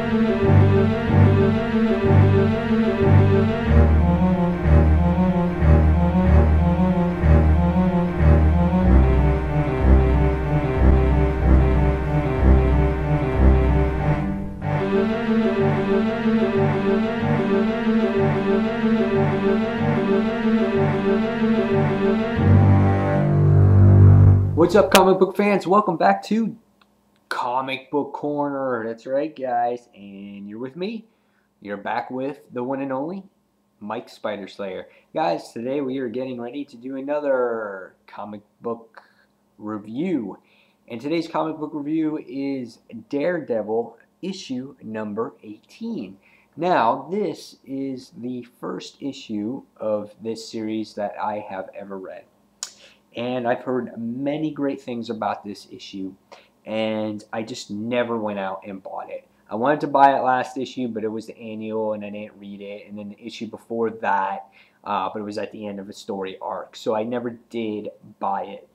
What's up, comic book fans? Welcome back to Comic Book Corner. That's right, guys, and you're with me. You're back with the one and only Mike Spider Slayer. Guys, today we are getting ready to do another comic book review. And today's comic book review is Daredevil issue number 18. Now, this is the first issue of this series that I have ever read. And I've heard many great things about this issue, and I just never went out and bought it. I wanted to buy it last issue, but it was the annual, and I didn't read it. And then the issue before that, but it was at the end of a story arc, so I never did buy it.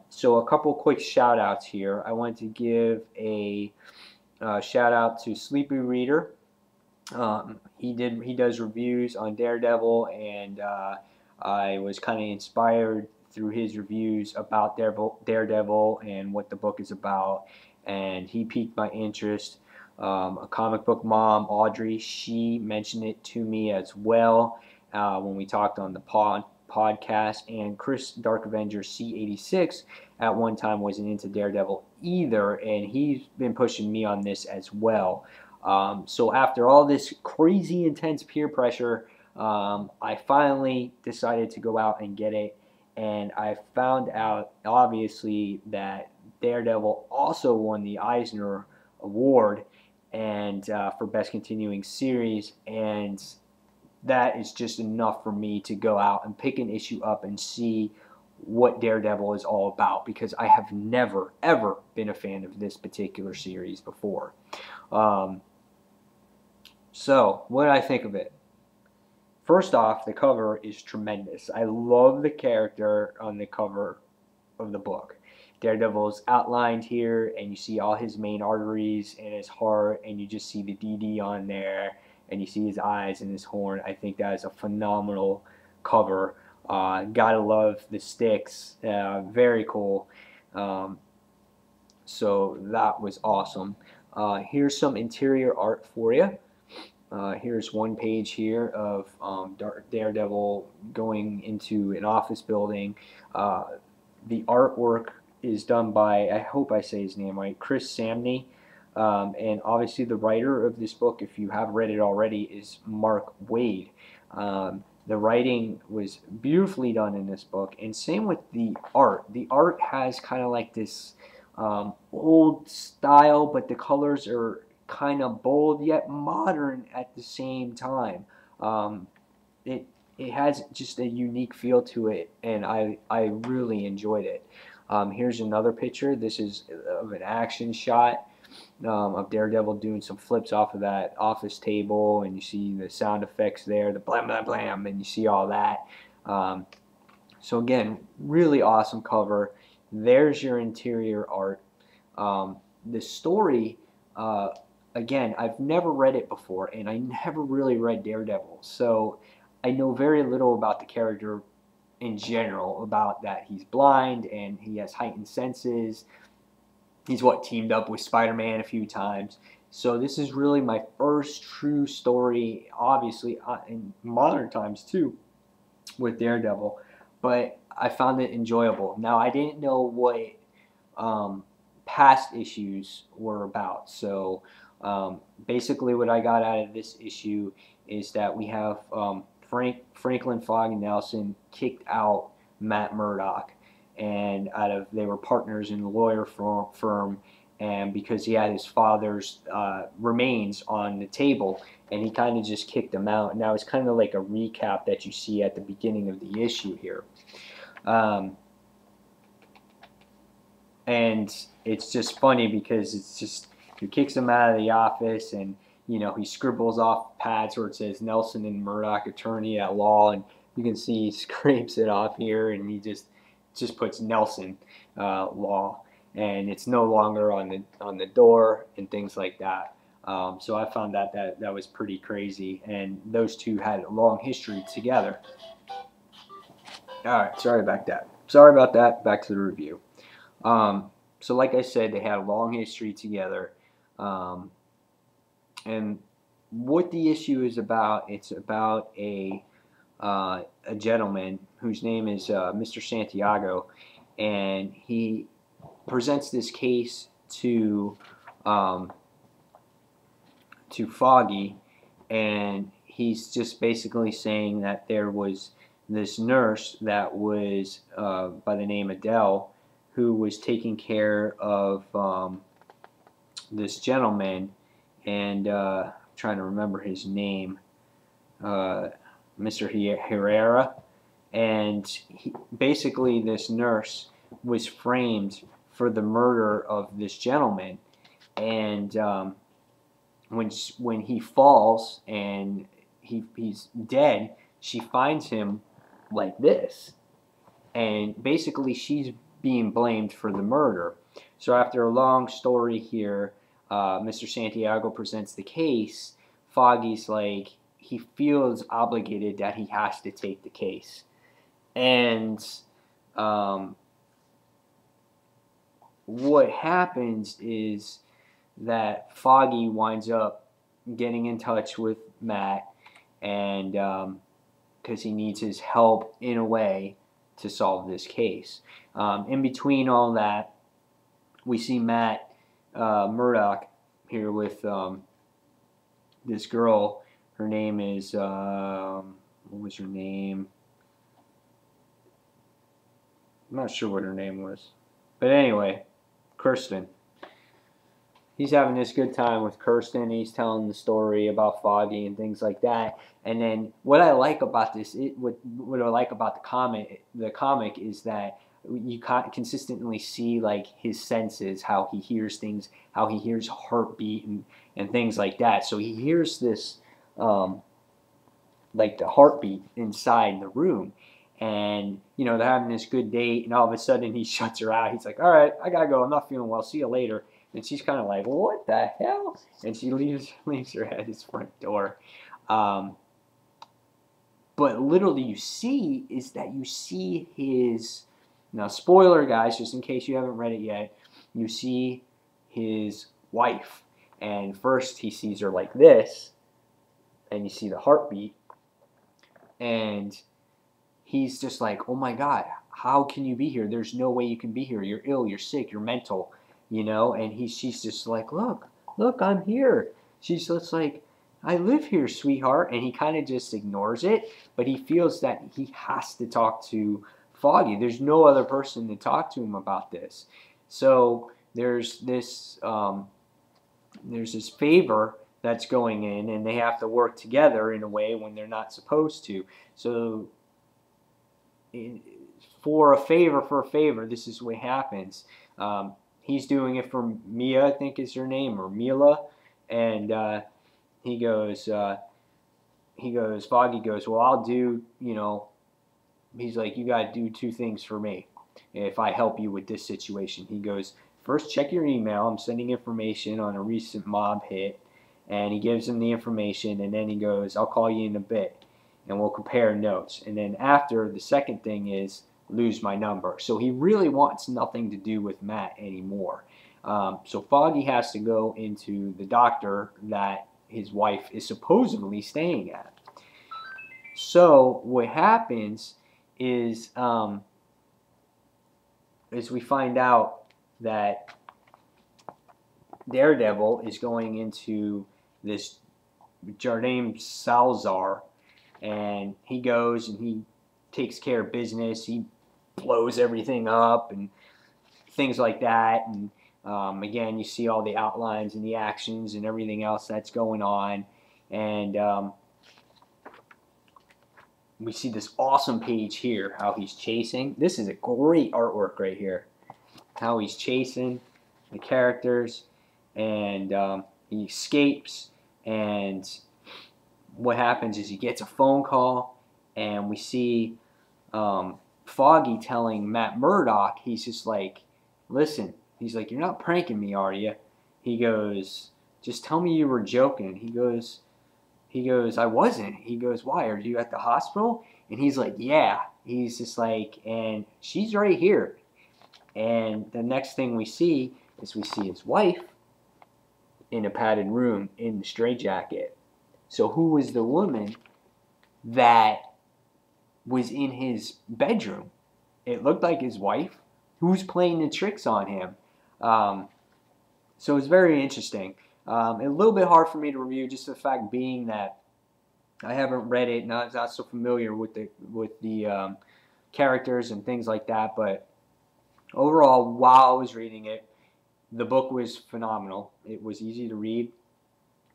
So a couple quick shout outs here. I wanted to give a shout out to Sleepy Reader. He does reviews on Daredevil, and I was kind of inspired through his reviews about Daredevil and what the book is about, and he piqued my interest. A comic book mom, Audrey, she mentioned it to me as well when we talked on the podcast, and Chris Dark Avenger C86 at one time wasn't into Daredevil either, and he's been pushing me on this as well. So after all this crazy intense peer pressure, I finally decided to go out and get it. And I found out, obviously, that Daredevil also won the Eisner Award and for Best Continuing Series, and that is just enough for me to go out and pick an issue up and see what Daredevil is all about, because I have never, ever been a fan of this particular series before. So, what did I think of it? First off, the cover is tremendous. I love the character on the cover of the book. Daredevil's outlined here, and you see all his main arteries and his heart, and you just see the DD on there, and you see his eyes and his horn. I think that is a phenomenal cover. Gotta love the sticks. Very cool. So that was awesome. Here's some interior art for you. Here's one page here of Daredevil going into an office building. The artwork is done by, I hope I say his name right, Chris Samney. And obviously the writer of this book, if you have read it already, is Mark Waid. The writing was beautifully done in this book, and same with the art. The art has kind of like this old style, but the colors are kind of bold yet modern at the same time. It has just a unique feel to it, and I really enjoyed it. Here's another picture. This is of an action shot of Daredevil doing some flips off of that office table, and you see the sound effects there, the blam blam blam, and you see all that. So again, really awesome cover. There's your interior art. The story, again, I've never read it before, and I never really read Daredevil, so I know very little about the character in general, about that he's blind and he has heightened senses. He's teamed up with Spider-Man a few times. So this is really my first true story, obviously in modern times too, with Daredevil, but I found it enjoyable. Now, I didn't know what past issues were about, so basically what I got out of this issue is that we have Franklin Fogg Nelson kicked out Matt Murdock, and they were partners in the lawyer firm, and because he had his father's remains on the table, and he kind of just kicked him out. Now it's kind of like a recap that you see at the beginning of the issue here. And it's just funny because it's just, he kicks him out of the office, and he scribbles off pads where it says Nelson and Murdoch, attorney at law, and you can see he scrapes it off here, and he just puts Nelson law, and it's no longer on the door and things like that. So I found that was pretty crazy, and those two had a long history together. All right, sorry about that. Sorry about that. Back to the review. So like I said, they had a long history together, and what the issue is about, it's about a gentleman whose name is Mr. Santiago, and he presents this case um, to Foggy, and he's just basically saying that there was this nurse that was by the name Adele, who was taking care of this gentleman, and I'm trying to remember his name, Mr. Herrera, and basically this nurse was framed for the murder of this gentleman, and when he falls and he's dead, she finds him like this, and basically she's being blamed for the murder. So after a long story here, Mr. Santiago presents the case. Foggy's like, he feels obligated that he has to take the case, and what happens is that Foggy winds up getting in touch with Matt, and because he needs his help in a way to solve this case. In between all that, we see Matt Murdock here with this girl. Her name is, what was her name? I'm not sure what her name was. But anyway, Kirsten. He's having this good time with Kirsten. He's telling the story about Foggy and things like that. And then what I like about this, what I like about the comic is that you consistently see like his senses, how he hears things, how he hears heartbeat and things like that. So he hears this, like the heartbeat inside the room. And, you know, they're having this good date, and all of a sudden he shuts her out. He's like, all right, I got to go. I'm not feeling well. See you later. And she's kind of like, what the hell? And she leaves her at his front door. But literally you see is that you see his, now spoiler guys, just in case you haven't read it yet, you see his wife. And first he sees her like this, and you see the heartbeat. And he's just like, oh my God, how can you be here? There's no way you can be here. You're ill, you're sick, you're mental. You know, and she's just like, look, I'm here. She's just like, I live here, sweetheart. And he kind of just ignores it, but he feels that he has to talk to Foggy. There's no other person to talk to him about this. So there's this favor that's going in, and they have to work together in a way when they're not supposed to. So for a favor, this is what happens. He's doing it for Mia, I think is her name, or Mila, and Foggy goes, well, I'll do, you know, he's like, you got to do two things for me if I help you with this situation. He goes, first, check your email. I'm sending information on a recent mob hit, and he gives him the information, and then he goes, I'll call you in a bit, and we'll compare notes. And then after, the second thing is, lose my number. So he really wants nothing to do with Matt anymore. So Foggy has to go into the doctor that his wife is supposedly staying at. So what happens is we find out that Daredevil is going into this Jardim Salazar, and he goes and he takes care of business. He blows everything up and things like that, and again you see all the outlines and the actions and everything else that's going on, and we see this awesome page here, how he's chasing. This is a great artwork right here, how he's chasing the characters, and he escapes, and what happens is he gets a phone call, and we see Foggy telling Matt Murdock, he's just like, listen, he's like, you're not pranking me, are you? He goes, just tell me you were joking. He goes, I wasn't. He goes, why? Are you at the hospital? And he's like, yeah. He's just like, and she's right here. And the next thing we see is we see his wife in a padded room in the straitjacket. So who was the woman that was in his bedroom? It looked like his wife. Who's playing the tricks on him? So it's very interesting. A little bit hard for me to review, just the fact being that I haven't read it, not so familiar with the characters and things like that. But overall, while I was reading it, the book was phenomenal. It was easy to read.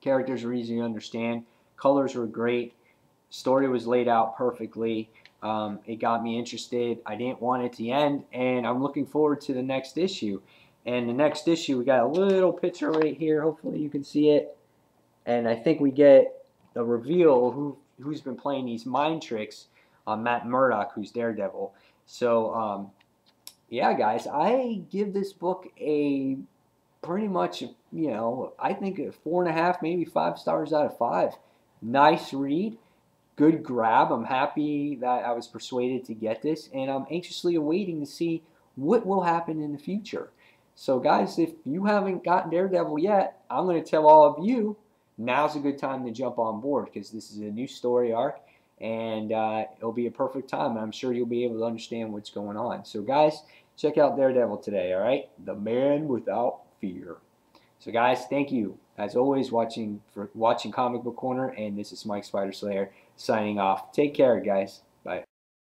Characters were easy to understand. Colors were great. Story was laid out perfectly. It got me interested. I didn't want it to end, and I'm looking forward to the next issue. And the next issue, we got a little picture right here. Hopefully you can see it. And I think we get a reveal of who's been playing these mind tricks on Matt Murdock, who's Daredevil. So, yeah, guys, I give this book a pretty much, I think a 4.5, maybe 5 stars out of 5. Nice read. Good grab. I'm happy that I was persuaded to get this, and I'm anxiously awaiting to see what will happen in the future. So guys, if you haven't got Daredevil yet, I'm going to tell all of you, now's a good time to jump on board, because this is a new story arc, and it'll be a perfect time, and I'm sure you'll be able to understand what's going on. So guys, check out Daredevil today, all right? The Man Without Fear. So guys, thank you, as always, for watching Comic Book Corner, and this is Mike Spider Slayer signing off. Take care, guys.